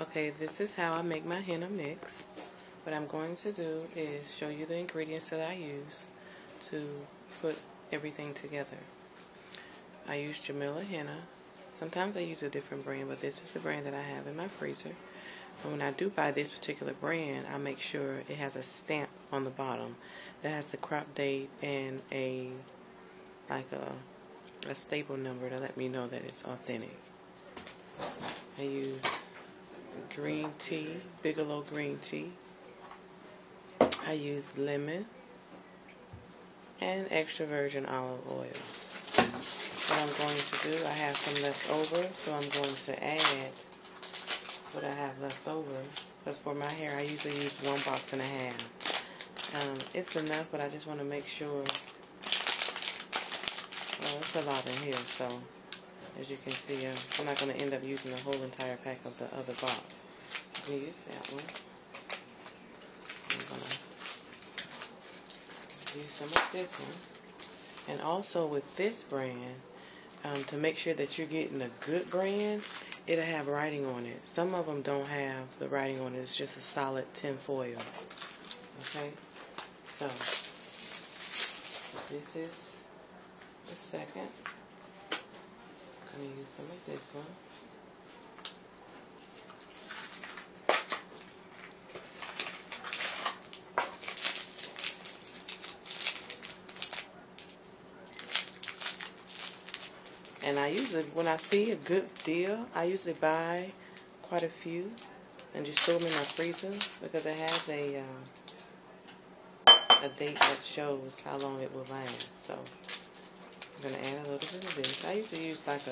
Okay, this is how I make my henna mix. What I'm going to do is show you the ingredients that I use to put everything together. I use Jamila henna. Sometimes I use a different brand, but this is the brand that I have in my freezer. And when I do buy this particular brand, I make sure it has a stamp on the bottom that has the crop date and a staple number to let me know that it's authentic. I use green tea, Bigelow green tea. I use lemon and extra virgin olive oil. What I'm going to do, I have some left over, so I'm going to add what I have left over. Because for my hair, I usually use 1.5 boxes. It's enough, but I just want to make sure. Well, it's a lot in here, so as you can see, I'm not going to end up using the whole entire pack of the other box. So I'm going to use that one. I'm going to use some of this one. And also with this brand, to make sure that you're getting a good brand, it'll have writing on it. Some of them don't have the writing on it. It's just a solid tin foil. Okay? So, this is the second. I'm going to use some of this one. And I usually, when I see a good deal, I usually buy quite a few and just store them in my freezer because it has a date that shows how long it will last. So I'm going to add a little bit of this. I usually use like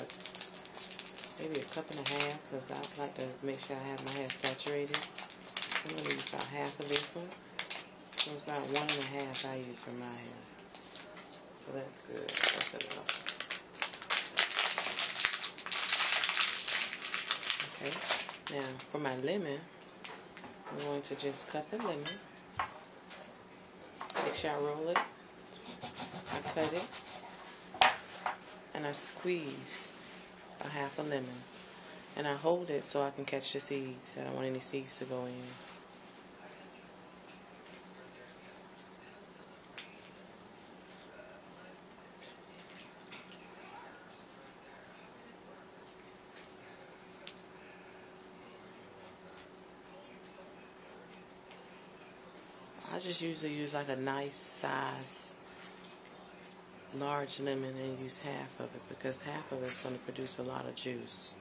maybe a cup and a half because I like to make sure I have my hair saturated. So I'm going to use about half of this one. So it's about 1.5 I use for my hair. So that's good. That's enough. Okay, now for my lemon, I'm going to just cut the lemon. Make sure I roll it. I cut it. And I squeeze a half a lemon. And I hold it so I can catch the seeds. I don't want any seeds to go in. I just usually use like a nice size large lemon and use half of it because half of it's going to produce a lot of juice.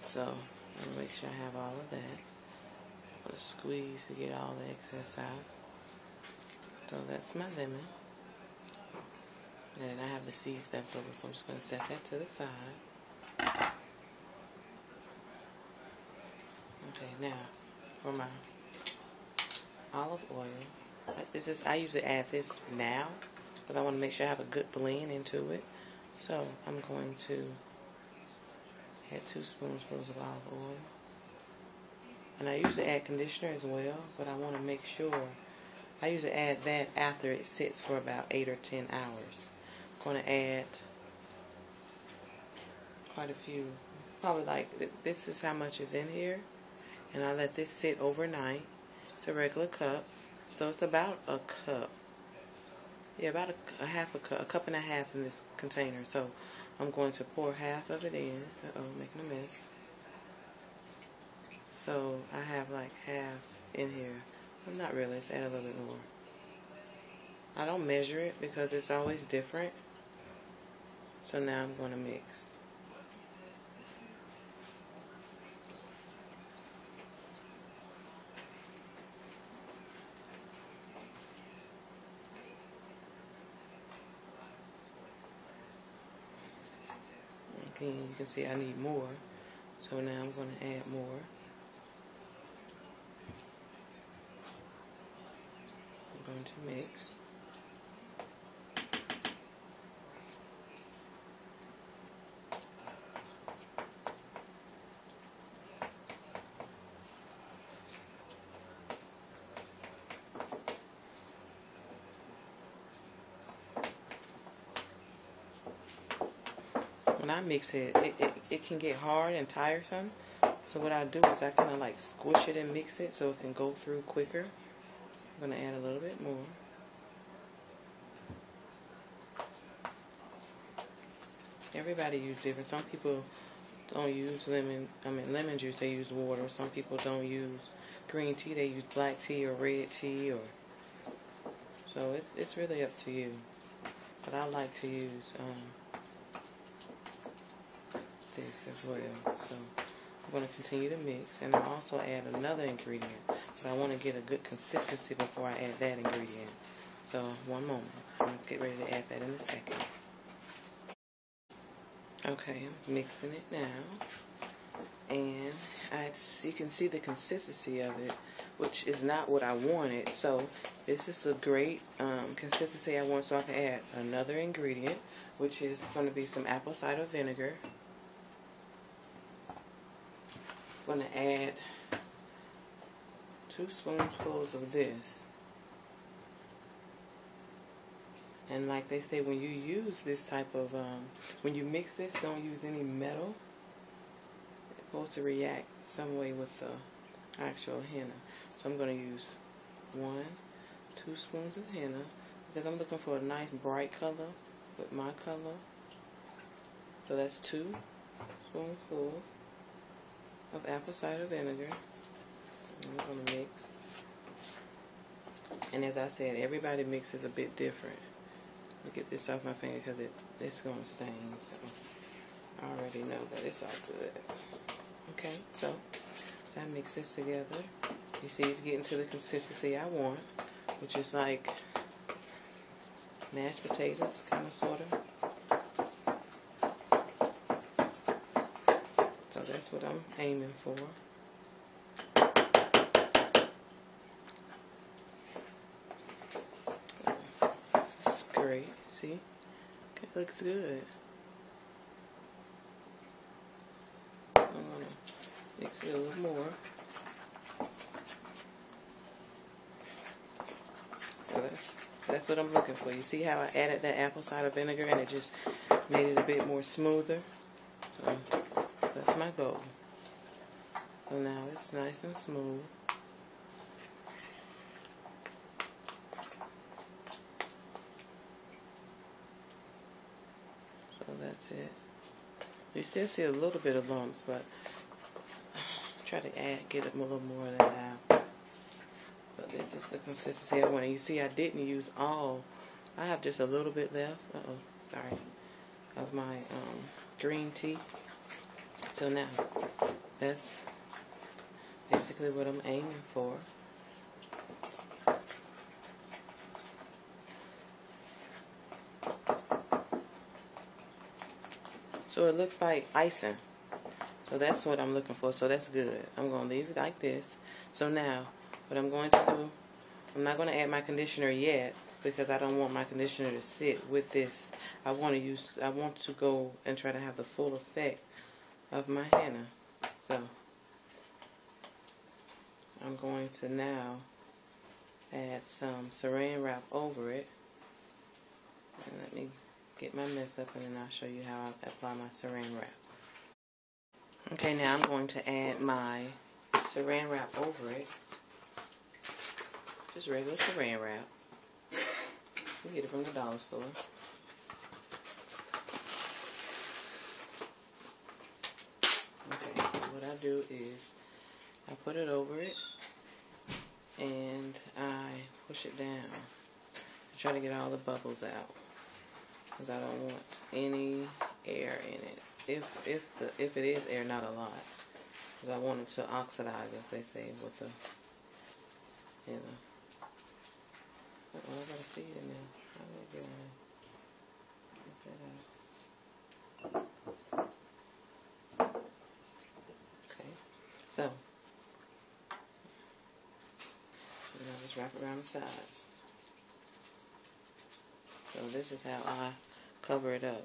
So I'm going to make sure I have all of that. I'm going to squeeze to get all the excess out. So that's my lemon. And I have the seeds left over, so I'm just going to set that to the side. Okay, now for my olive oil. I usually add this now because I want to make sure I have a good blend into it. So I'm going to add 2 spoonfuls of olive oil. And I usually add conditioner as well, but I want to make sure I usually add that after it sits for about 8 or 10 hours. I'm going to add quite a few, probably like this is how much is in here, and I let this sit overnight. It's a regular cup, so it's about a cup. Yeah, about a cup and a half in this container. So I'm going to pour half of it in. Making a mess. So I have like half in here. Well, not really. Let's add a little bit more. I don't measure it because it's always different. So now I'm going to mix. You can see I need more, so now I'm going to add more. I'm going to mix. When I mix it, it can get hard and tiresome. So what I do is I kind of like squish it and mix it so it can go through quicker. I'm going to add a little bit more. Everybody use different. Some people don't use lemon juice, they use water. Some people don't use green tea, they use black tea or red tea, or so it's really up to you. But I like to use this as well. So I'm going to continue to mix, and I'll also add another ingredient, but I want to get a good consistency before I add that ingredient. So one moment, I'm going to get ready to add that in a second. Okay, I'm mixing it now, and you can see the consistency of it, which is not what I wanted. So this is a great consistency I want, so I can add another ingredient, which is going to be some apple cider vinegar. I'm going to add 2 spoonfuls of this. And like they say, when you use this type of, when you mix this, don't use any metal. It's supposed to react some way with the actual henna. So I'm going to use 2 spoons of henna, because I'm looking for a nice bright color with my color. So that's 2 spoonfuls of apple cider vinegar. I'm going to mix. And as I said, everybody mixes a bit different. Let me get this off my finger because it's going to stain. So I already know that it's all good. Okay, so I mix this together. You see it's getting to the consistency I want, which is like mashed potatoes, kind of, sort of. So that's what I'm aiming for. This is great. See? It looks good. I'm going to mix it a little more. So that's what I'm looking for. You see how I added that apple cider vinegar and it just made it a bit more smoother? So that's my goal. So now it's nice and smooth. So that's it. You still see a little bit of lumps, but try to get a little more of that out. But this is the consistency I want. And you see I didn't use all. I have just a little bit left. Sorry. Of my green tea. So now, that's basically what I'm aiming for. So it looks like icing. So that's what I'm looking for. So that's good. I'm going to leave it like this. So now, what I'm going to do, I'm not going to add my conditioner yet, because I don't want my conditioner to sit with this. I want to go and try to have the full effect of my henna. So I'm going to now add some saran wrap over it. And let me get my mess up, and then I'll show you how I apply my saran wrap. Okay, now I'm going to add my saran wrap over it. Just regular saran wrap. You get it from the dollar store. Okay, so what I do is I put it over it and I push it down to try to get all the bubbles out, because I don't want any air in it. If it is air, not a lot, because I want it to oxidize, as they say, with the, you know. Oh, I gotta see it in there. How do I get that out? Okay, so I'll just wrap it around the sides. So this is how I cover it up.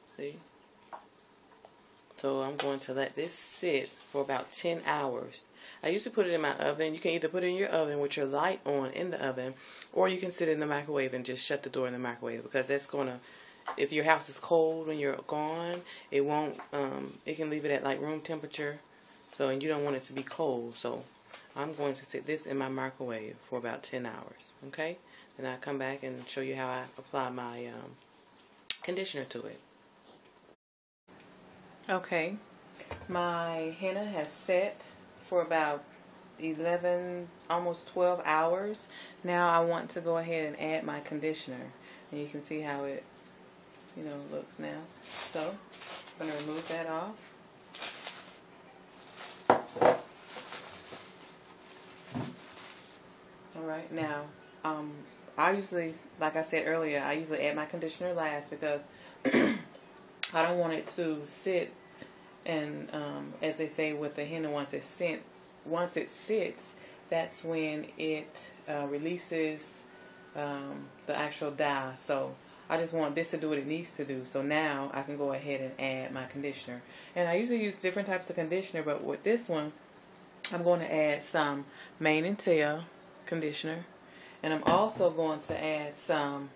See? So I'm going to let this sit for about 10 hours. I used to put it in my oven. You can either put it in your oven with your light on in the oven, or you can sit it in the microwave and just shut the door in the microwave, because that's going to if your house is cold when you're gone, it won't, it can leave it at like room temperature. So, and you don't want it to be cold. So, I'm going to sit this in my microwave for about 10 hours. Okay? Then I'll come back and show you how I apply my conditioner to it. Okay. My henna has set for about 11, almost 12 hours. Now I want to go ahead and add my conditioner. And you can see how it, looks now. So, I'm going to remove that off. Alright, now, I usually, like I said earlier, I usually add my conditioner last because I don't want it to sit and, as they say with the henna, once it sits, that's when it releases the actual dye. So I just want this to do what it needs to do. So now I can go ahead and add my conditioner. And I usually use different types of conditioner, but with this one, I'm going to add some mane and tail conditioner. And I'm also going to add some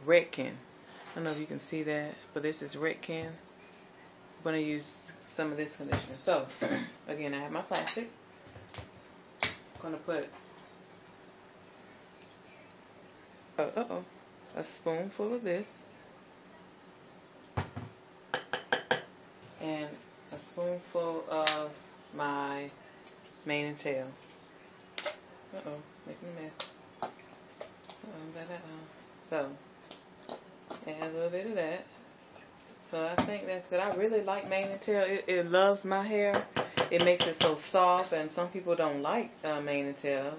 Redken. I don't know if you can see that, but this is Redken. I'm going to use some of this conditioner. So, again, I have my plastic. I'm going to put a spoonful of this and a spoonful of my mane and tail. Making a mess. So, add a little bit of that. So I think that's good. I really like mane and tail. It loves my hair. It makes it so soft, and some people don't like mane and tail,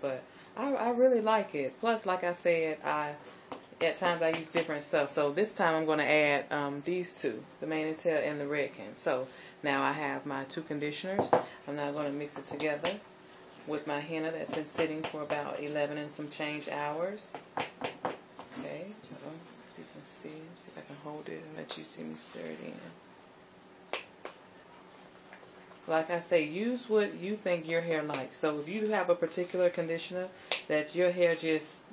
but I really like it. Plus, like I said, at times I use different stuff. So this time I'm going to add these two, the mane and tail and the Redken. So now I have my two conditioners. I'm now going to mix it together with my henna that's been sitting for about 11 and some change hours. Okay, you can see if I can hold it and let you see me stir it in. Like I say, use what you think your hair likes. So if you have a particular conditioner that your hair just,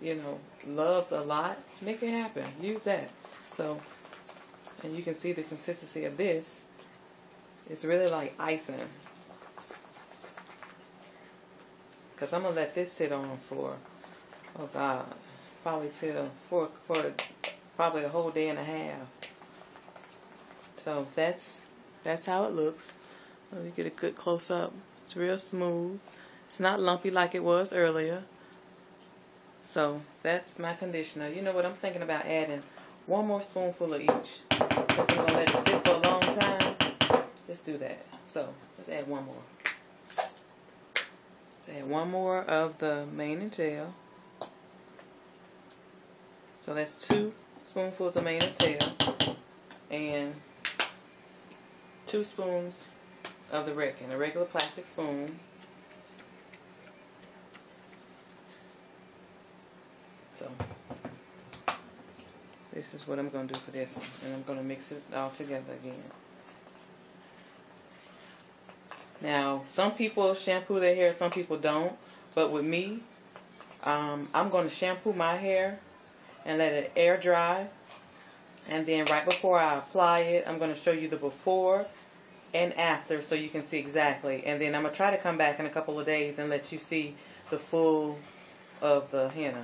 loves a lot, make it happen. Use that. So, and you can see the consistency of this. It's really like icing. Because I'm going to let this sit on for, oh God, probably for probably a whole day and a half. So that's how it looks. Let me get a good close up. It's real smooth. It's not lumpy like it was earlier. So that's my conditioner. You know what, I'm thinking about adding one more spoonful of each. Because I'm going to let it sit for a long time. Let's do that. So let's add one more. Let's add one more of the mane and tail. So that's 2 spoonfuls of mane and tail. And 2 spoons of the Redken, a regular plastic spoon. So this is what I'm going to do for this one, and I'm going to mix it all together again. Now, some people shampoo their hair, some people don't, but with me, I'm going to shampoo my hair and let it air dry, and then right before I apply it, I'm going to show you the before and after so you can see exactly. And then I'm going to try to come back in a couple of days and let you see the full of the henna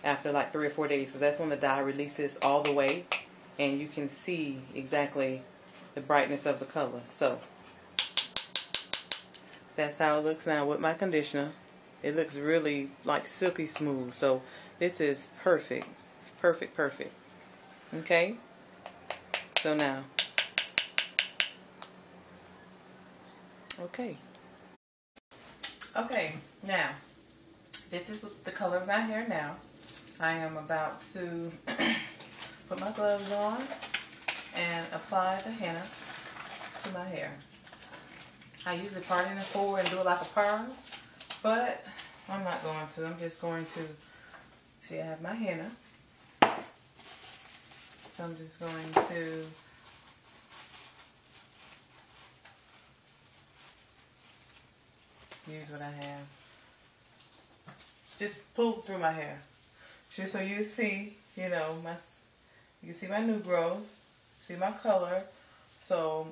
after like 3 or 4 days. So that's when the dye releases all the way and you can see exactly the brightness of the color. So that's how it looks now with my conditioner. It looks really like silky smooth. So this is perfect. Perfect, perfect. Okay? So now. Okay. Okay, now. This is the color of my hair now. I am about to put my gloves on and apply the henna to my hair. I usually part it in 4 and do it like a perm, but I'm not going to. I'm just going to, see, I have my henna. So I'm just going to use what I have. Just pull through my hair. Just so you see, you You can see my new growth, see my color. So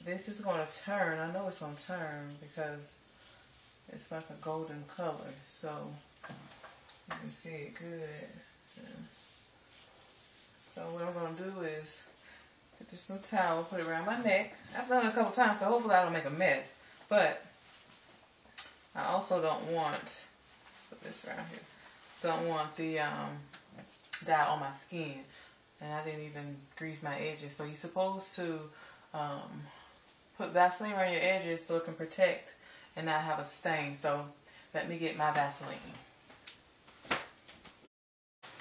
this is going to turn. I know it's going to turn because it's like a golden color. So you can see it good. So what I'm going to do is get this new towel, put it around my neck. I've done it a couple times, so hopefully I don't make a mess. But I also don't want, put this around here, don't want the dye on my skin. And I didn't even grease my edges. So you're supposed to put Vaseline around your edges so it can protect and not have a stain. So let me get my Vaseline.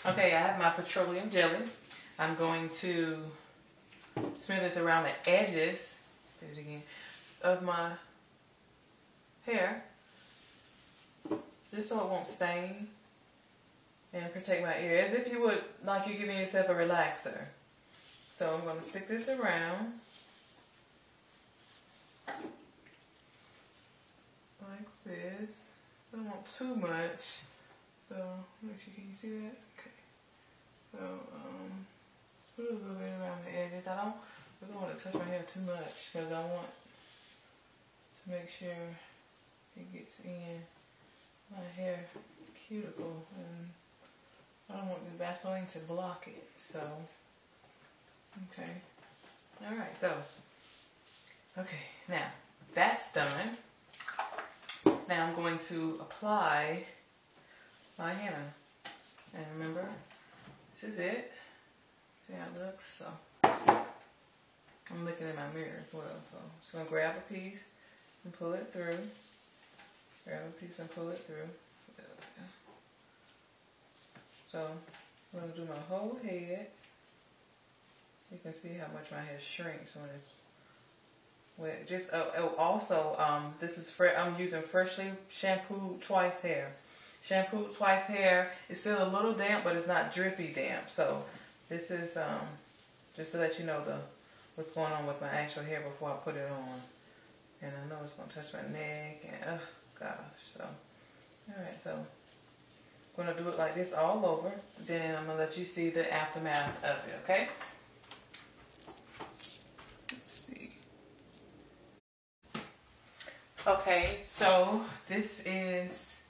Okay, I have my petroleum jelly. I'm going to smear this around the edges, do it again, of my hair, just so it won't stain and protect my ear, as if you would, like you're giving yourself a relaxer. So I'm going to stick this around like this. I don't want too much, so make sure, can you see that? Okay. So just put a little bit around the edges. I don't really want to touch my hair too much because I want to make sure it gets in my hair cuticle, and I don't want the Vaseline to block it. So, okay. Alright, so, okay, now that's done. Now I'm going to apply my henna. And remember, this is it. See how it looks? So, I'm looking in my mirror as well. So, I'm just going to grab a piece and pull it through. Grab a piece and pull it through. So, I'm going to do my whole head. You can see how much my hair shrinks when it's wet. Just also, this is I'm using freshly shampooed twice hair. Shampooed twice hair is still a little damp, but it's not drippy damp. So this is just to let you know what's going on with my actual hair before I put it on. And I know it's going to touch my neck and oh gosh. So all right, so I'm going to do it like this all over. Then I'm going to let you see the aftermath of it. Okay. Okay, so this is,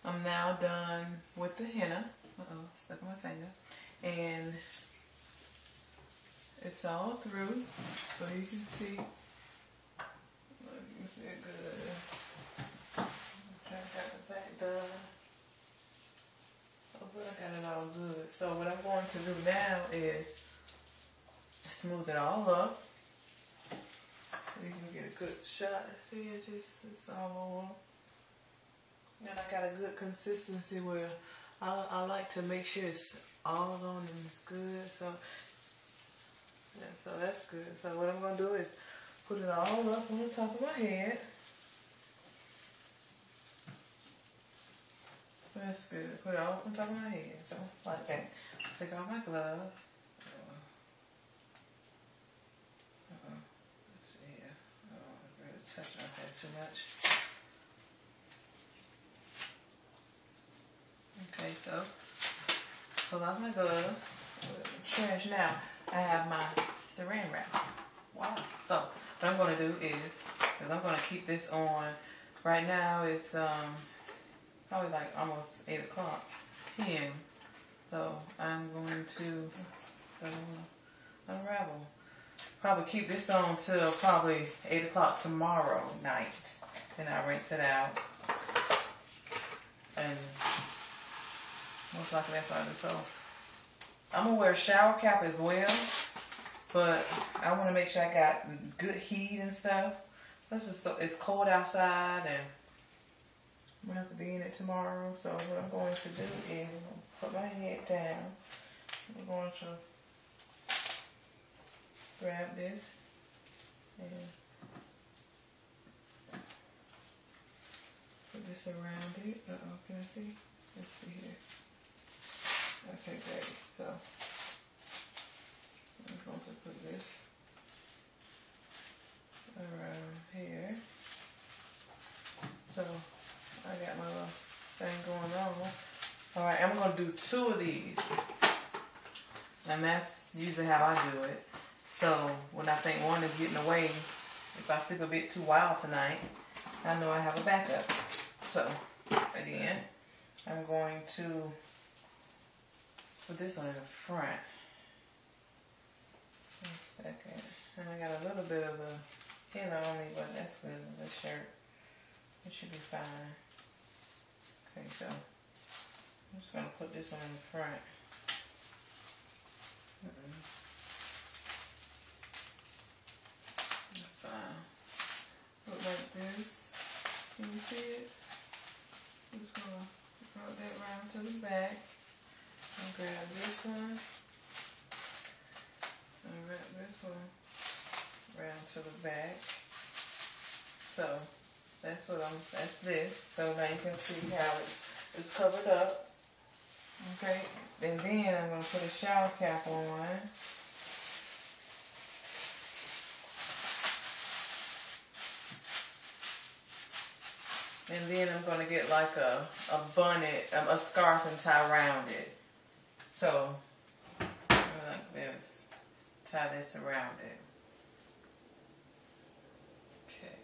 I'm now done with the henna. Uh-oh, stuck on my finger. And it's all through, so you can see, you can see it good. I'm trying to get the back done. Hopefully I got it all good. So what I'm going to do now is smooth it all up. So you can get a good shot. See, it's all on. And I got a good consistency where I like to make sure it's all on and it's good. So, yeah, so that's good. So what I'm going to do is put it all up on the top of my head. That's good. Put it all up on top of my head. So, like that. Take off my gloves. Touch my hair too much. Okay, so pull off my gloves. Trash now. I have my saran wrap. Wow. So what I'm going to do is, because I'm going to keep this on. Right now it's probably like almost 8 o'clock p.m. So I'm going to unravel. Probably keep this on till probably 8 o'clock tomorrow night. Then I rinse it out. And most likely that's what I do. So I'm going to wear a shower cap as well. But I want to make sure I got good heat and stuff. It's cold outside and I'm going to have to be in it tomorrow. So what I'm going to do is I'm going to put my head down. I'm going to grab this and put this around it. Uh-oh, can I see? Let's see here. Okay, great. So I'm going to put this around here. So I got my little thing going on. Alright, I'm going to do 2 of these. And that's usually how I do it. So when I think one is getting away, if I sleep a bit too wild tonight, I know I have a backup. So again, I'm going to put this one in the front. Second. And I got a little bit of the henna on me, but that's good. The shirt. It should be fine. Okay, so I'm just going to put this one in the front. That's fine. Look like this. Can you see it? I'm just going to rub that around to the back. And grab this one. And wrap this one around to the back. So that's this. So now you can see how it's covered up. Okay, and then I'm going to put a shower cap on. And then I'm going to get like a bonnet, a scarf and tie around it. So, like this. Tie this around it. Okay.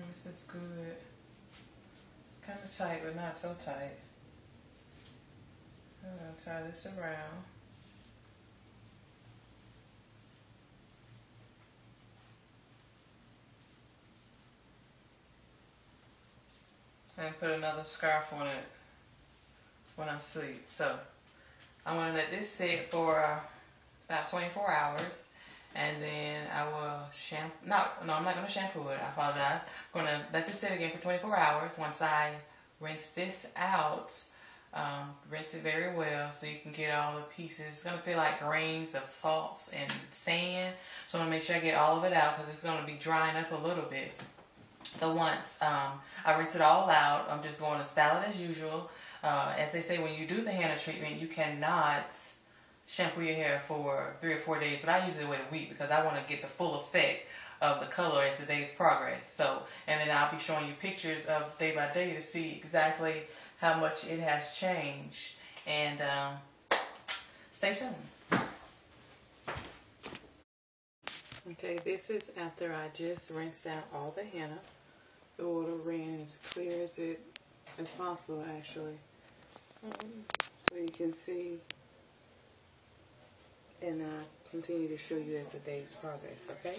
This is good. Kind of tight, but not so tight. I'm going to tie this around. And put another scarf on it when I sleep. So I'm going to let this sit for about 24 hours. And then I will shampoo. No, I'm not going to shampoo it. I apologize. I'm going to let this sit again for 24 hours. Once I rinse this out, rinse it very well so you can get all the pieces. It's going to feel like grains of salts and sand. So I'm going to make sure I get all of it out because it's going to be drying up a little bit. So once I rinse it all out, I'm just going to style it as usual. As they say, when you do the henna treatment, you cannot shampoo your hair for 3 or 4 days, but I usually wait a week because I want to get the full effect of the color as the days progress. So, and then I'll be showing you pictures of day by day to see exactly how much it has changed. And stay tuned. Okay, this is after I just rinsed out all the henna. The water ran as clear as possible, actually. So you can see. And I'll continue to show you as the days progress, okay?